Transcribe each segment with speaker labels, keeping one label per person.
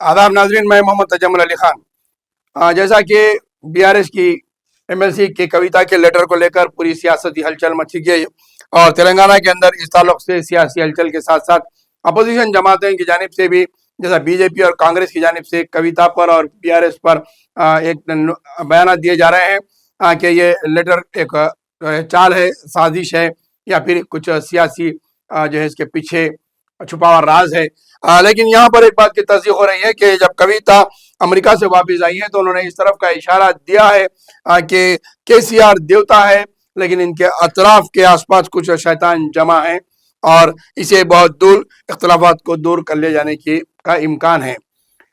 Speaker 1: आदाब नाजरीन, मैं मोहम्मद तजम्मुल अली खान। जैसा कि बीआरएस की एमएलसी की कविता के लेटर को लेकर पूरी सियासती हलचल मची गई और तेलंगाना के अंदर इस ताल्लुक से सियासी हलचल के साथ साथ अपोजिशन जमातें की जानिब से भी, जैसा बीजेपी और कांग्रेस की जानिब से कविता पर और बीआरएस पर एक बयान दिए जा रहे हैं कि ये लेटर एक चाल है, साजिश है या फिर कुछ सियासी जो है इसके पीछे छुपा हुआ राज है। लेकिन यहाँ पर एक बात की तस्दीक हो रही है कि जब कविता अमेरिका से वापस आई है तो उन्होंने इस तरफ का इशारा दिया है कि केसीआर देवता है, लेकिन इनके अतराफ के आसपास कुछ शैतान जमा है और इसे बहुत दूर इख्तलाफात को दूर कर ले जाने की का इम्कान है।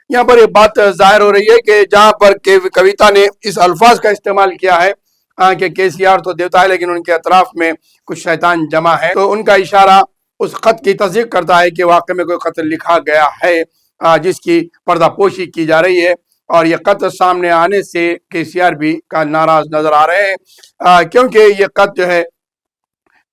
Speaker 1: यहाँ पर एक बात जाहिर हो रही है कि जहाँ पर कविता ने इस अल्फाज का इस्तेमाल किया है कि केसीआर तो देवता है लेकिन उनके अतराफ में कुछ शैतान जमा है, तो उनका इशारा उस खत की तस्दीक करता है कि वाकई में कोई खत लिखा गया है जिसकी पर्दापोशी की जा रही है। और ये खत सामने आने से केसीआर भी का नाराज नजर आ रहे हैं क्योंकि ये खत जो है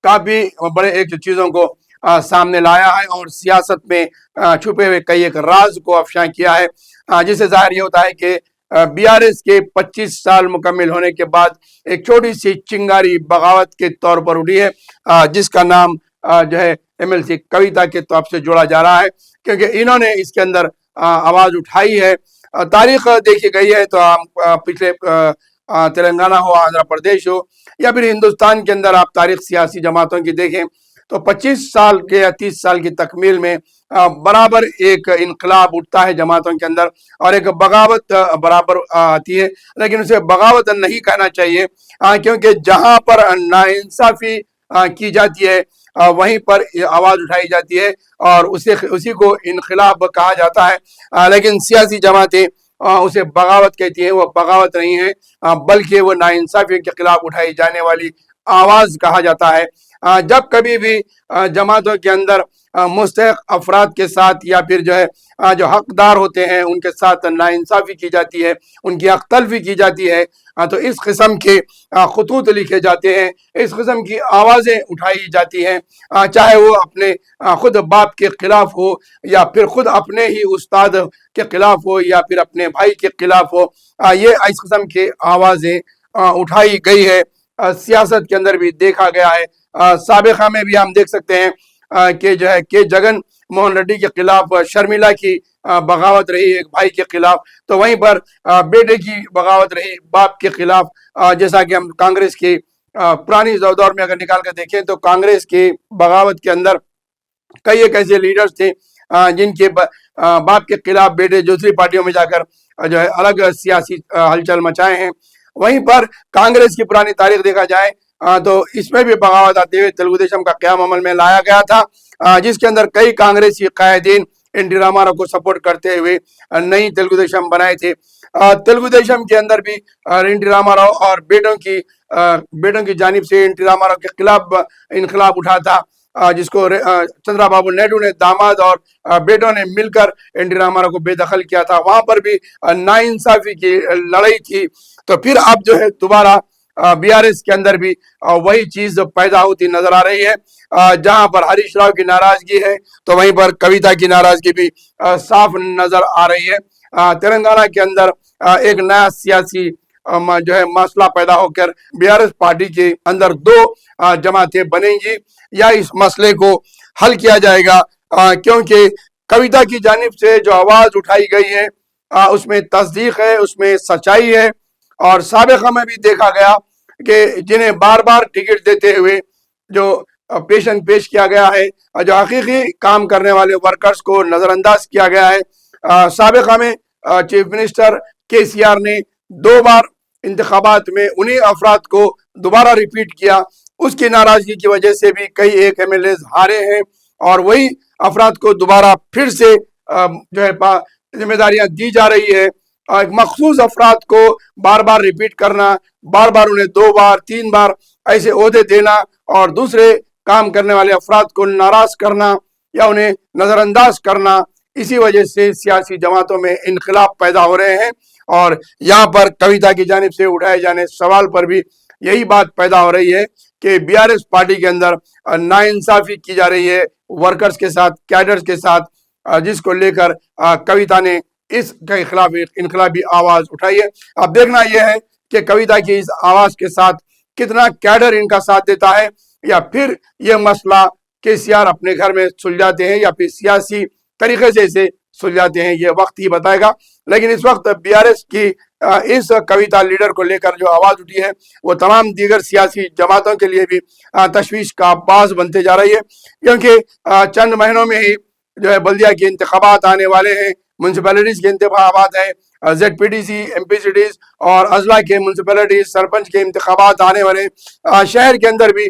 Speaker 1: काफी बड़े एक चीजों को सामने लाया है और सियासत में छुपे हुए कई एक राज को अफशा किया है, जिससे जाहिर ये होता है कि बीआरएस के 25 साल मुकम्मिल होने के बाद एक छोटी सी चिंगारी बगावत के तौर पर उठी है, जिसका नाम जो है एमएलसी कविता के तौर से जोड़ा जा रहा है, क्योंकि इन्होंने इसके अंदर आवाज उठाई है। तारीख देखी गई है तो पिछले तेलंगाना हो, आंध्र प्रदेश हो या फिर हिंदुस्तान के अंदर आप तारीख सियासी जमातों की देखें तो 25 साल के या 30 साल की तकमील में बराबर एक इनकलाब उठता है जमातों के अंदर और एक बगावत बराबर आती है। लेकिन उसे बगावत नहीं कहना चाहिए क्योंकि जहां पर नाइंसाफी की जाती है वहीं पर आवाज उठाई जाती है और उसी को इनकलाब कहा जाता है। लेकिन सियासी जमातें उसे बगावत कहती है, वो बगावत नहीं है बल्कि वो नाइंसाफी के खिलाफ उठाई जाने वाली आवाज कहा जाता है। जब कभी भी जमातों के अंदर मुस्तहिक अफराद के साथ या फिर जो है जो हकदार होते हैं उनके साथ नाइंसाफी की जाती है, उनकी हक तलफी की जाती है, तो इस किस्म के खतूत लिखे जाते हैं, इस किस्म की आवाज़ें उठाई जाती हैं, चाहे वो अपने खुद बाप के खिलाफ हो या फिर खुद अपने ही उस्ताद के खिलाफ हो या फिर अपने भाई के खिलाफ हो। ये इस किस्म की आवाज़ें उठाई गई है, सियासत के अंदर भी देखा गया है। साबिका में भी हम देख सकते हैं कि जो है के जगन मोहन रेड्डी के खिलाफ शर्मिला की बगावत रही एक भाई के खिलाफ, तो वहीं पर बेटे की बगावत रही बाप के खिलाफ। जैसा कि हम कांग्रेस की पुरानी दौर में अगर निकाल कर देखें तो कांग्रेस की बगावत के अंदर कई एक ऐसे लीडर्स थे जिनके बाप के खिलाफ बेटे दूसरी पार्टियों में जाकर जो है अलग सियासी हलचल मचाए हैं। वहीं पर कांग्रेस की पुरानी तारीख देखा जाए तो इसमें भी बगावत आते हुए तेलुगु देशम का क़याम अमल में लाया गया था, जिसके अंदर कई कांग्रेसी कायदीन एनटी रामाराव को सपोर्ट करते हुए नई तेलुगु देशम बनाए थे। तेलुगु देशम के अंदर भी एनटी रामाराव और बेटों की जानिब से एनटी रामाराव के खिलाफ इनकलाब उठा था, जिसको चंद्रबाबू नायडू ने दामाद और बेटों ने मिलकर एनटी रामाराव को बेदखल किया था। वहां पर भी नाइंसाफी की लड़ाई थी। तो फिर अब जो है दोबारा बीआरएस के अंदर भी वही चीज पैदा होती नजर आ रही है। जहां पर हरीश राव की नाराजगी है तो वहीं पर कविता की नाराजगी भी साफ नजर आ रही है। तेलंगाना के अंदर एक नया सियासी जो है मसला पैदा होकर बीआरएस पार्टी के अंदर दो जमातें बनेंगी या इस मसले को हल किया जाएगा, क्योंकि कविता की जानिब से जो आवाज उठाई गई है उसमें तस्दीक है, उसमें सच्चाई है। और साबिका में भी देखा गया कि जिन्हें बार बार टिकट देते हुए जो पेश किया गया है, जो हकीकी काम करने वाले वर्कर्स को नजरअंदाज किया गया है। साबिका में चीफ मिनिस्टर केसीआर ने 2 बार इंतखाबात में उन्हीं अफराद को दोबारा रिपीट किया, उसकी नाराजगी की वजह से भी कई एक एमएलए हारे हैं और वही अफराद को दोबारा फिर से जो है जिम्मेदारियां दी जा रही है। एक मखसूस अफराद को बार बार रिपीट करना, बार बार उन्हें 2 बार 3 बार ऐसे ओहदे देना और दूसरे काम करने वाले अफराद को नाराज करना या उन्हें नजरअंदाज करना, इसी वजह से सियासी जमातों में इनकलाब पैदा हो रहे हैं। और यहाँ पर कविता की जानिब से उठाए जाने सवाल पर भी यही बात पैदा हो रही है कि बीआरएस पार्टी के अंदर नाइंसाफी की जा रही है वर्कर्स के साथ, कैडर्स के साथ, जिसको लेकर कविता ने اس کے خلاف انقلابی آواز اٹھائی ہے۔ اب دیکھنا یہ ہے کہ کویتا کی اس آواز کے ساتھ کتنا کیڈر ان کا ساتھ دیتا ہے، یا پھر یہ مسئلہ KCR اپنے گھر میں سلجھاتے ہیں یا پھر سیاسی طریقے سے اسے سلجھاتے ہیں، یہ وقت ہی بتائے گا۔ لیکن اس وقت BRS کی اس کویتا لیڈر کو لے کر جو آواز اٹھی ہے وہ تمام دیگر سیاسی جماعتوں کے لیے بھی تشویش کا باعث بنتے جا رہی ہے، کیونکہ چند مہینوں میں ہی جو ہے بلدیہ کے انتخابات آنے والے ہیں، میونسپلٹیز کے انتخابات ہیں، ZPDC MPCDs اور اضلاع کے میونسپلٹیز سرپنچ کے انتخابات آنے والے ہیں، شہر کے اندر بھی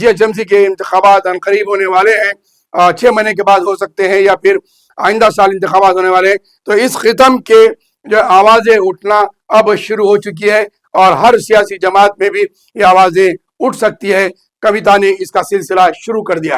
Speaker 1: GHMC کے انتخابات قریب ہونے والے ہیں، 6 مہینے کے بعد ہو سکتے ہیں یا پھر آئندہ سال انتخابات ہونے والے ہیں۔ تو اس ختم کے جو آوازیں اٹھنا اب شروع ہو چکی ہے اور ہر سیاسی جماعت میں بھی یہ آوازیں اٹھ سکتی ہے۔ کویتا نے اس کا سلسلہ شروع کر دیا ہے۔